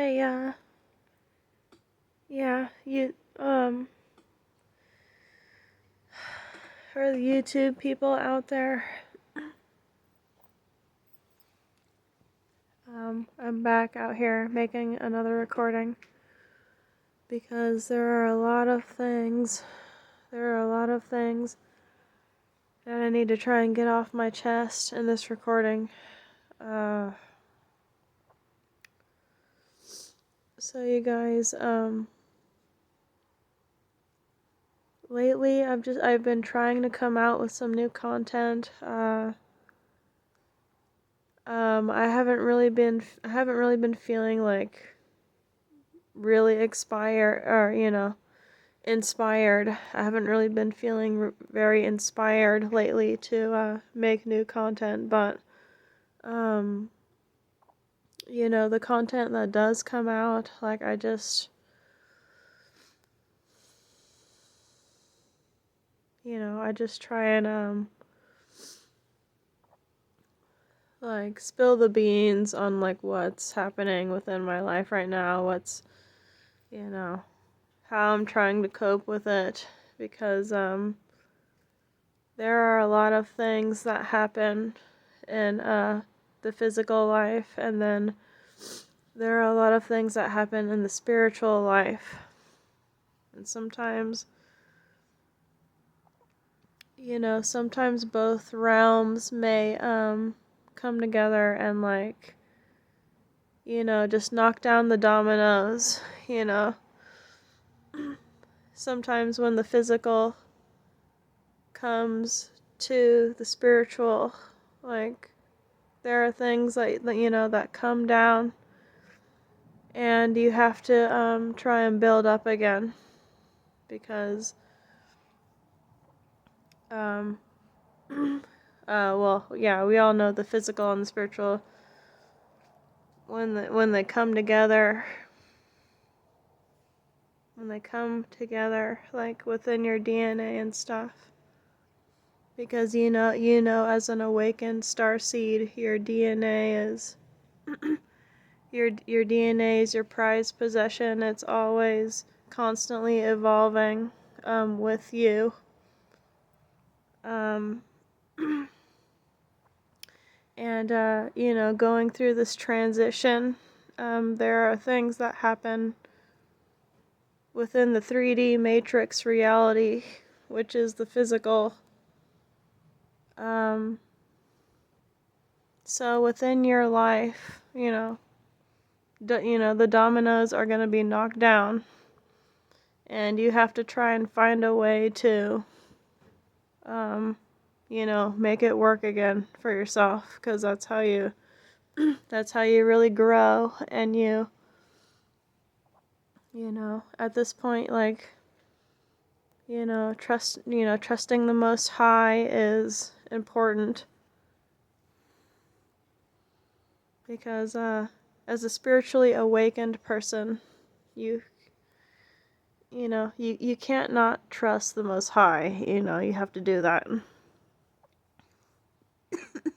For the YouTube people out there, I'm back out here making another recording because there are a lot of things that I need to try and get off my chest in this recording. So you guys, lately I've been trying to come out with some new content. I haven't really been feeling like really inspired. I haven't really been feeling very inspired lately to make new content, but the content that does come out, like I just try and like spill the beans on like what's happening within my life right now, what's how I'm trying to cope with it, because there are a lot of things that happen in the physical life, and then there are a lot of things that happen in the spiritual life. And sometimes both realms may come together and just knock down the dominoes. Sometimes when the physical comes to the spiritual, like there are things that come down, and you have to try and build up again, because we all know the physical and the spiritual, when they come together, like within your DNA and stuff. Because as an awakened starseed, your DNA is your DNA is your prized possession. It's always constantly evolving with you. And going through this transition, there are things that happen within the 3D matrix reality, which is the physical. So within your life, the dominoes are going to be knocked down, and you have to try and find a way to, make it work again for yourself, because that's how you really grow. And at this point, trusting the Most High is important, because as a spiritually awakened person, you can't not trust the Most High. You have to do that.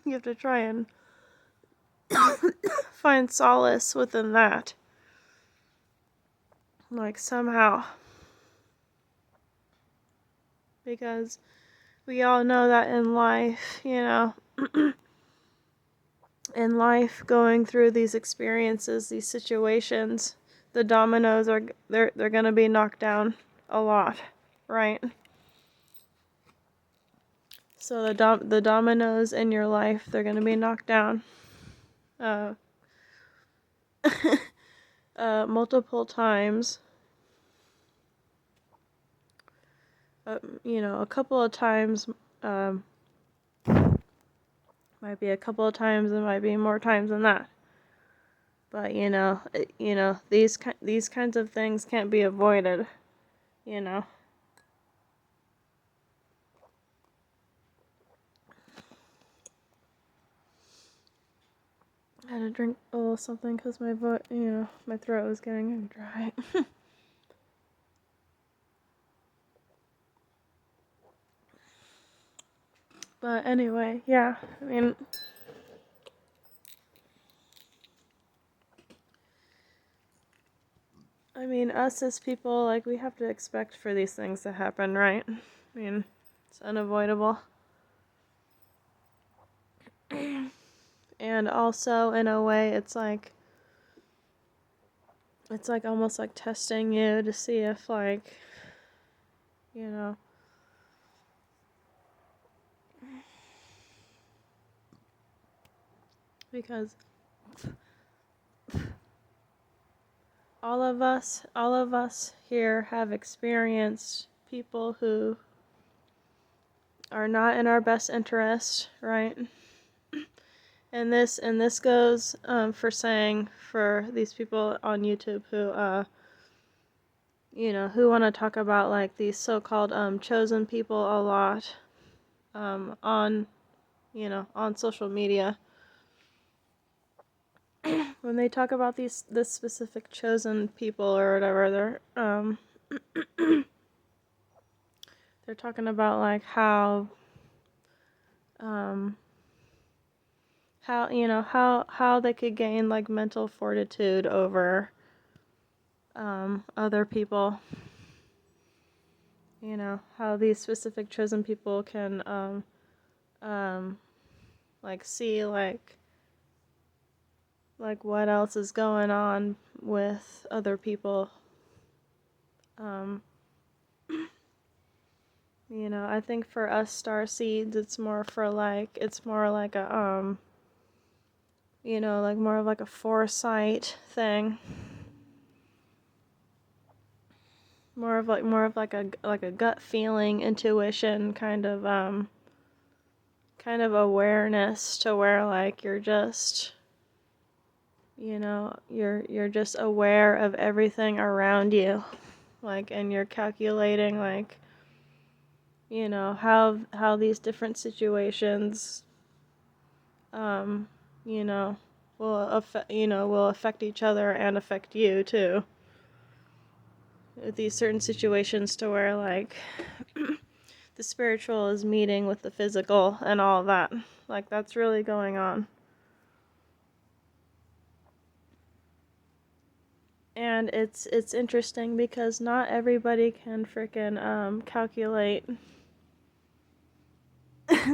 You have to try and find solace within that, like somehow, because we all know that in life, going through these experiences, these situations, the dominoes they're gonna be knocked down a lot, right? So the dominoes in your life, they're gonna be knocked down multiple times. A couple of times, might be a couple of times, it might be more times than that. But these kinds of things can't be avoided. I had to drink a little something because my my throat was getting dry. But anyway, yeah, I mean, I mean, us as people, like, we have to expect for these things to happen, right? I mean, it's unavoidable. And also, in a way, it's like almost like testing you to see if, like, you know, because all of us here have experienced people who are not in our best interest, right? And this goes for saying for these people on YouTube who who want to talk about like these so-called chosen people a lot on on social media. When they talk about this specific chosen people or whatever, they're talking about like how they could gain like mental fortitude over other people. You know, how these specific chosen people can like see like what else is going on with other people. I think for us star seeds it's more like a like more of like a foresight thing. More of like a gut feeling, intuition kind of awareness to where like you're just you're just aware of everything around you, like, and you're calculating like how these different situations you know will affect each other and affect you too. With these certain situations to where like the spiritual is meeting with the physical and all of that. Like that's really going on. And it's interesting because not everybody can frickin' calculate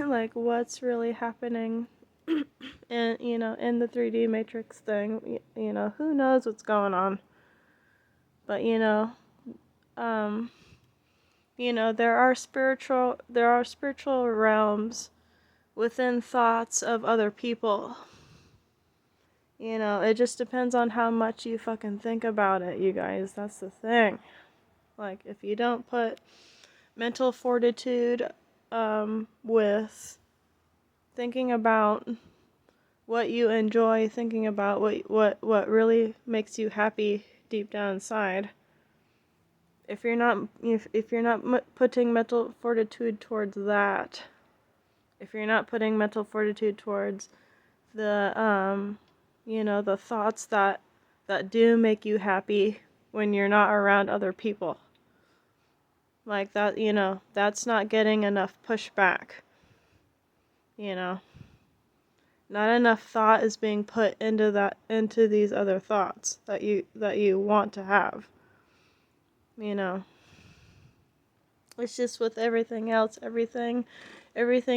like what's really happening in in the 3D matrix thing. Who knows what's going on. But there are spiritual realms within thoughts of other people. It just depends on how much you fucking think about it, you guys. That's the thing. Like, if you don't put mental fortitude with thinking about what you enjoy, thinking about what really makes you happy deep down inside. If you're not putting mental fortitude towards that, if you're not putting mental fortitude towards the the thoughts that do make you happy when you're not around other people, like that, that's not getting enough pushback. Not enough thought is being put into these other thoughts that you want to have. It's just with everything else, everything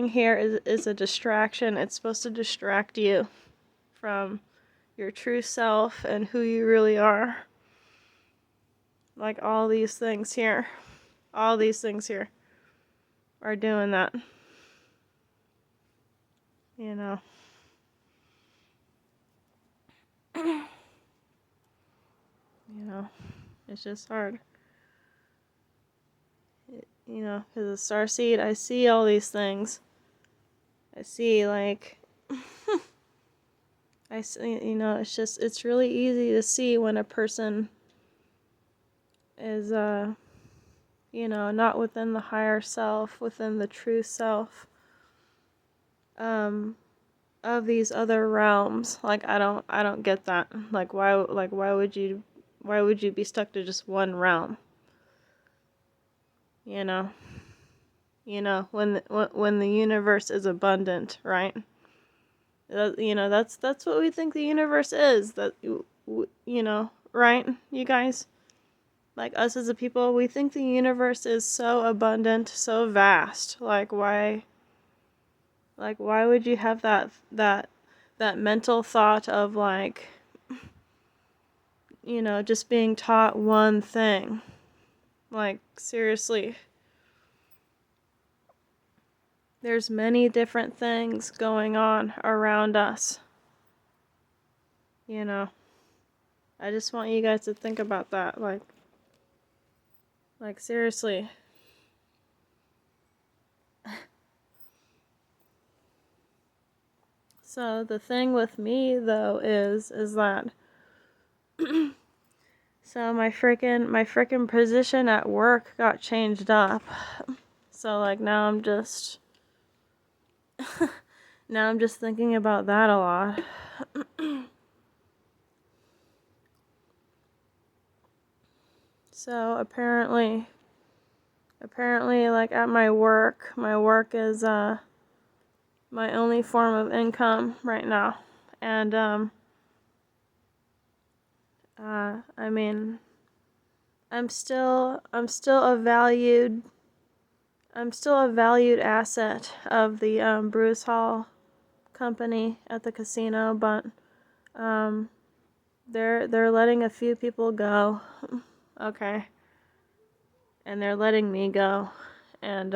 here is a distraction. It's supposed to distract you from your true self and who you really are. Like all these things here are doing that. It's just hard. Because the starseed, I see all these things. I see, like, I see, it's really easy to see when a person is, not within the higher self, within the true self, of these other realms. Like, I don't get that. Like, why would you be stuck to just one realm? When the universe is abundant, right? That's what we think the universe is. That right, you guys. Like, us as a people, we think the universe is so abundant, so vast. Why would you have that mental thought of, like, just being taught one thing? Like, seriously. There's many different things going on around us. I just want you guys to think about that. Like seriously. So the thing with me though is that so my frickin' position at work got changed up. So like now I'm just thinking about that a lot. So apparently like at my work is my only form of income right now. And I mean, I'm still a valued asset of the Bruce Hall company at the casino, but they're letting a few people go. Okay. And they're letting me go. And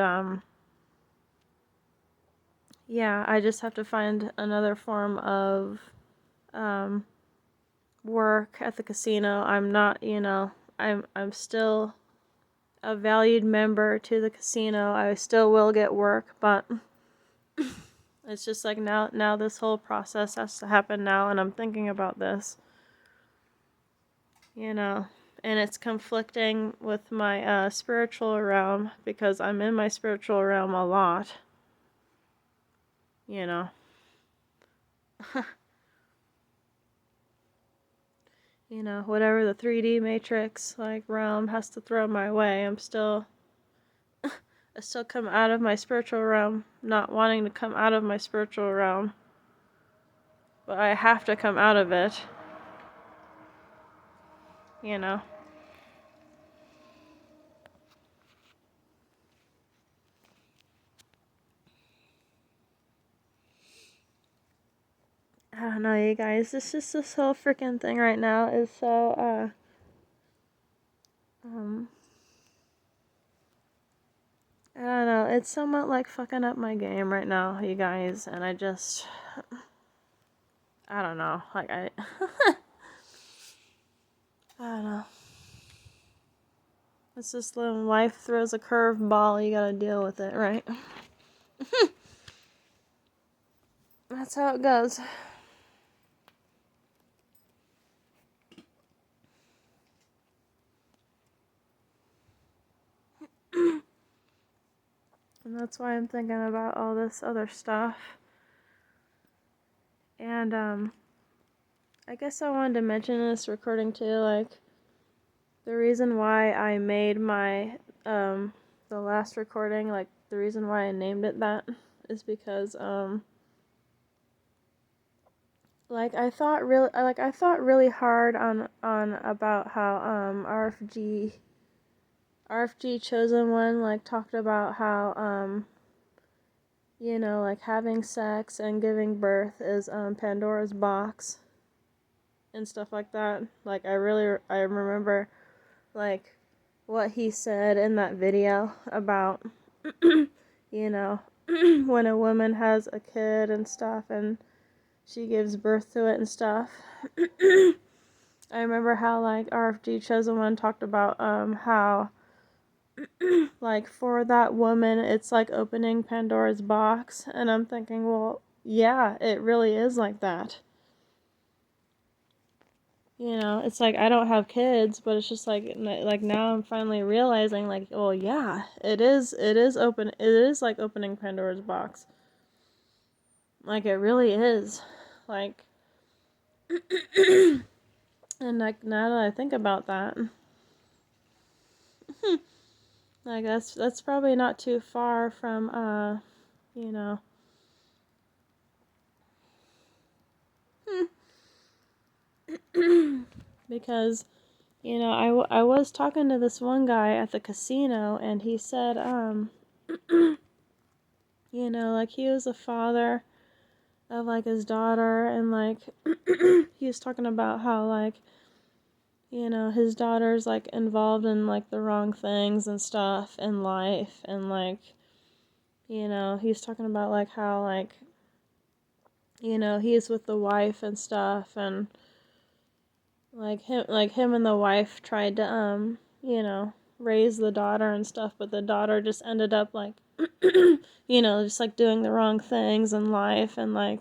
yeah, I just have to find another form of work at the casino. I'm not, I'm still a valued member to the casino. I still will get work, but it's just like now this whole process has to happen now, and I'm thinking about this, and it's conflicting with my spiritual realm because I'm in my spiritual realm a lot, you know. Whatever the 3D matrix like realm has to throw my way, I still come out of my spiritual realm, not wanting to come out of my spiritual realm. But I have to come out of it. And I don't know, you guys. This whole freaking thing right now is so, I don't know. It's somewhat like fucking up my game right now, you guys. And I don't know. Like, I don't know. It's just when life throws a curveball, you gotta deal with it, right? That's how it goes. And that's why I'm thinking about all this other stuff. And, I guess I wanted to mention in this recording too, like, the reason why I made my, the last recording, like, the reason why I named it that is because, I thought really hard on about how, RFG Chosen One, like, talked about how, like, having sex and giving birth is, Pandora's box and stuff like that. Like, I remember, like, what he said in that video about, when a woman has a kid and stuff and she gives birth to it and stuff. I remember how, like, RFG Chosen One talked about, how, like, for that woman, it's like opening Pandora's box. And I'm thinking, well, yeah, it really is like that. It's like I don't have kids, but it's just like now I'm finally realizing, like, well, yeah, it is like opening Pandora's box. Like, it really is. Like, and like now that I think about that, like that's probably not too far from you know. Because I was talking to this one guy at the casino, and he said, like he was a father of like his daughter, and like he was talking about how like, his daughter's like involved in like the wrong things and stuff in life, and like, he's talking about like how like, he's with the wife and stuff, and like him and the wife tried to raise the daughter and stuff, but the daughter just ended up like just like doing the wrong things in life, and like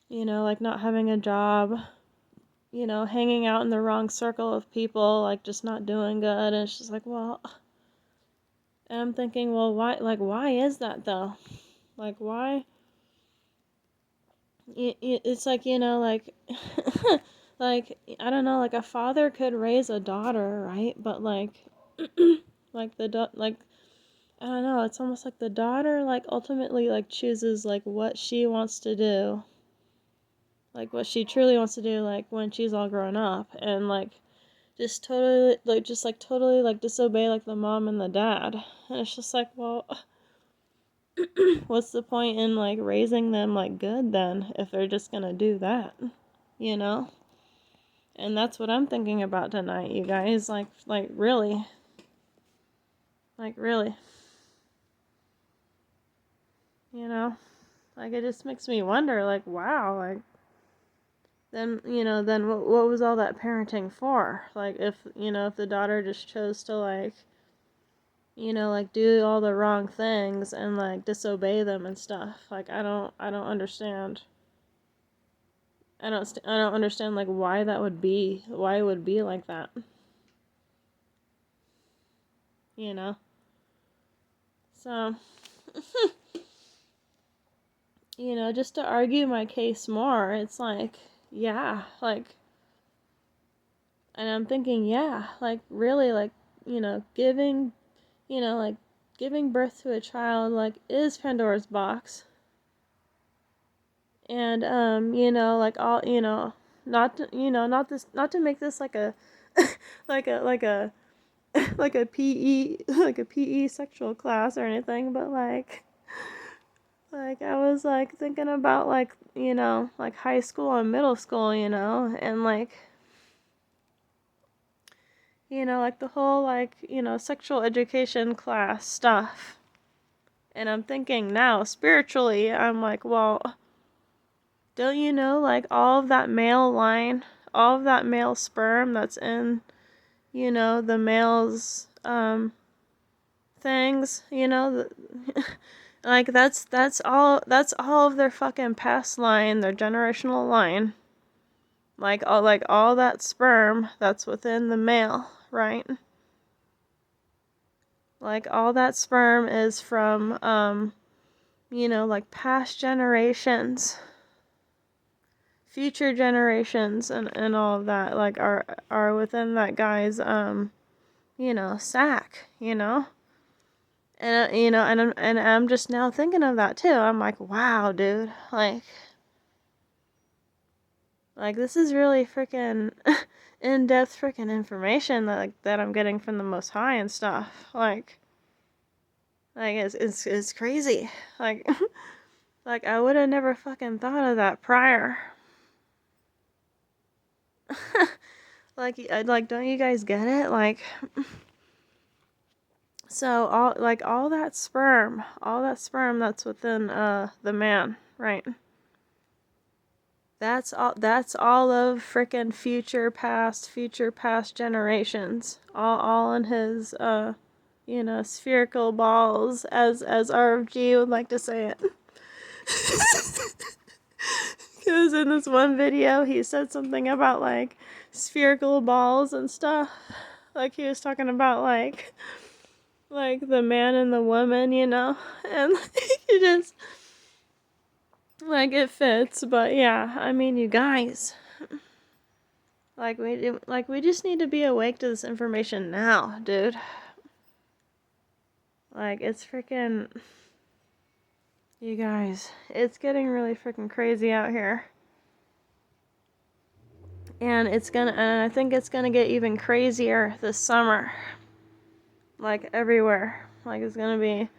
like not having a job, hanging out in the wrong circle of people, like just not doing good. And it's just like, well, and I'm thinking, well, why is that though? Like why? It's like, like like I don't know, like a father could raise a daughter, right? But like like like I don't know, it's almost like the daughter like ultimately like chooses like what she wants to do. Like what she truly wants to do like when she's all grown up, and like just totally like disobey like the mom and the dad. And it's just like, well, what's the point in like raising them like good then if they're just gonna do that, you know? And that's what I'm thinking about tonight, you guys. Like really. Like really. Like it just makes me wonder, like, wow, like then what was all that parenting for? Like if the daughter just chose to like like do all the wrong things and like disobey them and stuff. Like I don't understand. I don't understand like why it would be like that. You know. So, just to argue my case more, it's like, yeah, like, and I'm thinking, yeah, like really like, giving, like giving birth to a child like is Pandora's box. And like all, not to, not to make this like a like a like a PE like a PE sexual class or anything, but like I was like thinking about like, like high school and middle school, and like like the whole like, sexual education class stuff. And I'm thinking now spiritually, I'm like, well, don't you know, like, all of that male line, all of that male sperm that's in, the male's, things, like, that's all of their fucking past line, their generational line. Like, all that sperm that's within the male, right? Like, all that sperm is from, like, past generations, future generations, and all of that like are within that guy's sack, and I'm just now thinking of that too. I'm like, wow, dude, like this is really freaking in-depth freaking information that I'm getting from the Most High and stuff. Like it's crazy. Like like I would have never fucking thought of that prior. Like don't you guys get it? Like so all that sperm that's within the man, right? That's all of frickin' future past generations. All in his spherical balls, as RFG would like to say it. Because in this one video he said something about like spherical balls and stuff. Like he was talking about like the man and the woman, and he just like it fits. But yeah, I mean, you guys, like we just need to be awake to this information now, dude. Like it's freaking, you guys, it's getting really freaking crazy out here. And I think it's gonna get even crazier this summer. Like everywhere. Like it's gonna be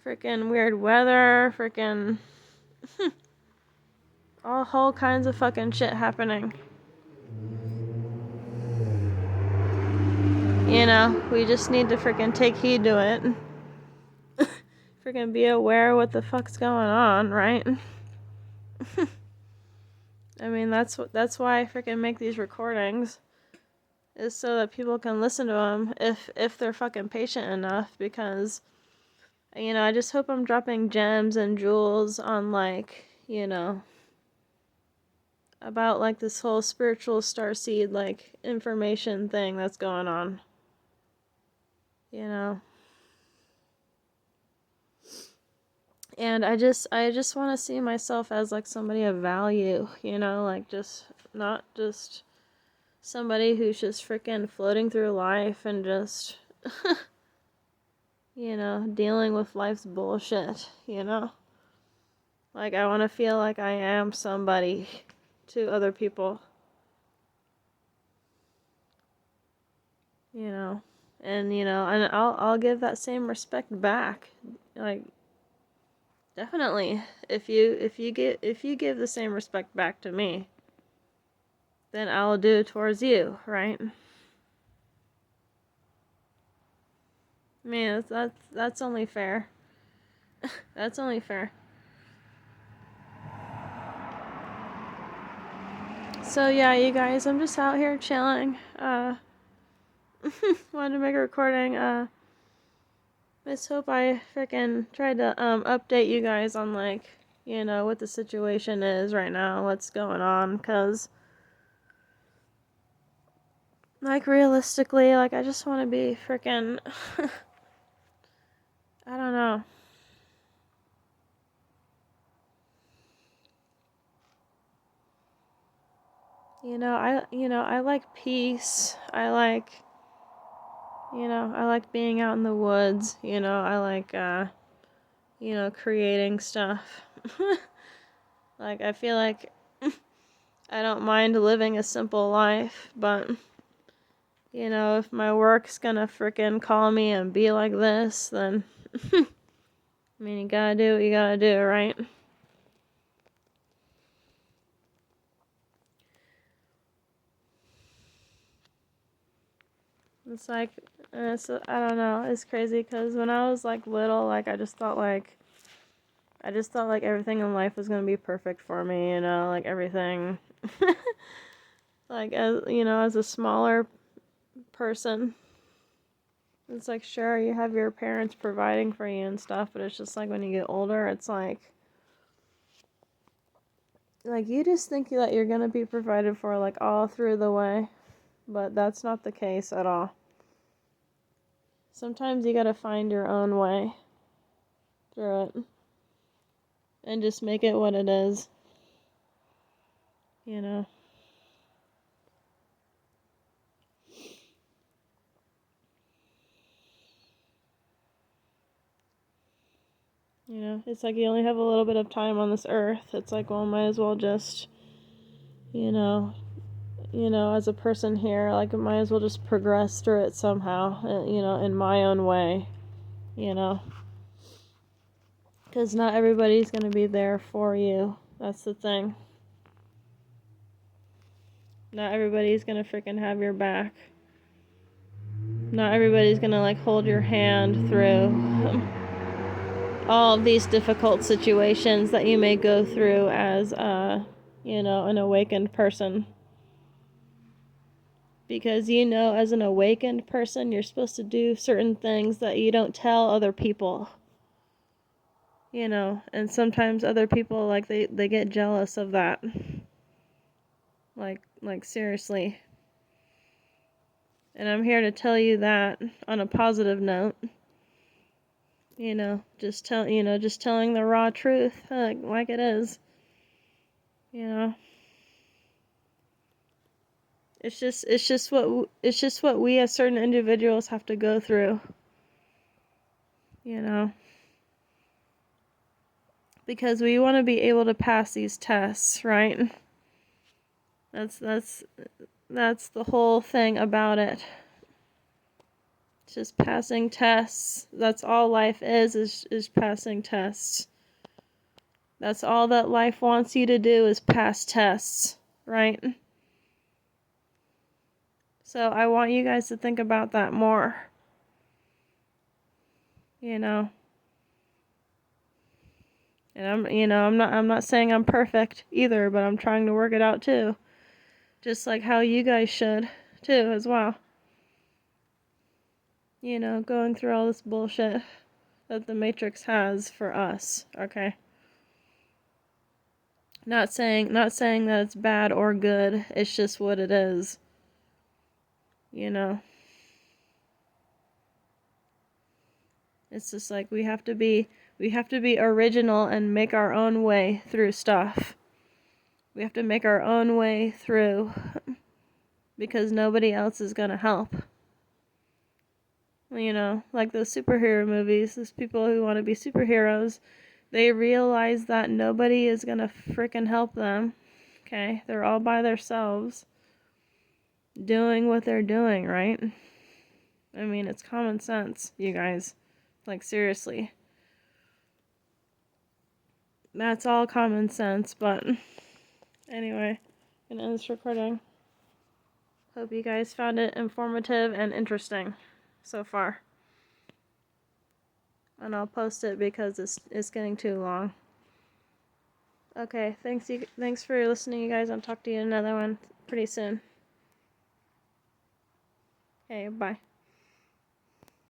freaking weird weather, freaking all whole kinds of fucking shit happening. You know, we just need to freaking take heed to it. Freaking be aware what the fuck's going on, right? I mean, that's why I freaking make these recordings, is so that people can listen to them if they're fucking patient enough, because you know, I just hope I'm dropping gems and jewels on, like, you know, about like this whole spiritual starseed like information thing that's going on. You know. And I just want to see myself as like somebody of value, you know, like just not just somebody who's just freaking floating through life and just you know, dealing with life's bullshit, you know? Like I want to feel like I am somebody to other people. You know, and you know, and I'll give that same respect back. Like definitely, if you give the same respect back to me, then I'll do towards you, right? I mean, that's only fair. That's only fair. So yeah, you guys, I'm just out here chilling. Wanted to make a recording. Let's hope I freaking tried to update you guys on like, you know, what the situation is right now, what's going on, 'cause like realistically, like I just want to be freaking I don't know. You know, I like peace. I like I like being out in the woods, you know, I like you know, creating stuff. Like I feel like I don't mind living a simple life, but you know, if my work's gonna frickin' call me and be like this, then I mean, you gotta do what you gotta do, right? It's like, I don't know, it's crazy because when I was like little, like I just thought like everything in life was gonna be perfect for me, you know, like everything, like as you know, as a smaller person, it's like sure you have your parents providing for you and stuff, but it's just like when you get older, it's like you just think that you're gonna be provided for like all through the way, but that's not the case at all. Sometimes you gotta find your own way through it and just make it what it is, you know. You know, it's like you only have a little bit of time on this earth. It's like, well, might as well just, you know, as a person here, like, might as well just progress through it somehow, you know, in my own way, you know. Because not everybody's going to be there for you. That's the thing. Not everybody's going to freaking have your back. Not everybody's going to, like, hold your hand through all of these difficult situations that you may go through as, you know, an awakened person. Because, you know, as an awakened person, you're supposed to do certain things that you don't tell other people. You know, and sometimes other people, like, they get jealous of that. Like, seriously. And I'm here to tell you that on a positive note. You know, just telling the raw truth, like it is. You know. It's just what we as certain individuals have to go through. You know. Because we want to be able to pass these tests, right? That's the whole thing about it. It's just passing tests. That's all life is passing tests. That's all that life wants you to do is pass tests, right? So I want you guys to think about that more. You know. And I'm not saying I'm perfect either, but I'm trying to work it out too. Just like how you guys should too as well. Going through all this bullshit that the Matrix has for us, okay? Not saying that it's bad or good. It's just what it is. It's just like we have to be original and make our own way through stuff. We have to make our own way through because nobody else is going to help. Like those superhero movies, those people who want to be superheroes, they realize that nobody is going to freaking help them. Okay? They're all by themselves doing what they're doing, right? I mean, it's common sense, you guys. Like, seriously. That's all common sense, but anyway, I'm gonna end this recording. Hope you guys found it informative and interesting so far. And I'll post it because it's getting too long. Okay, thanks for listening, you guys. I'll talk to you in another one pretty soon. Okay, bye.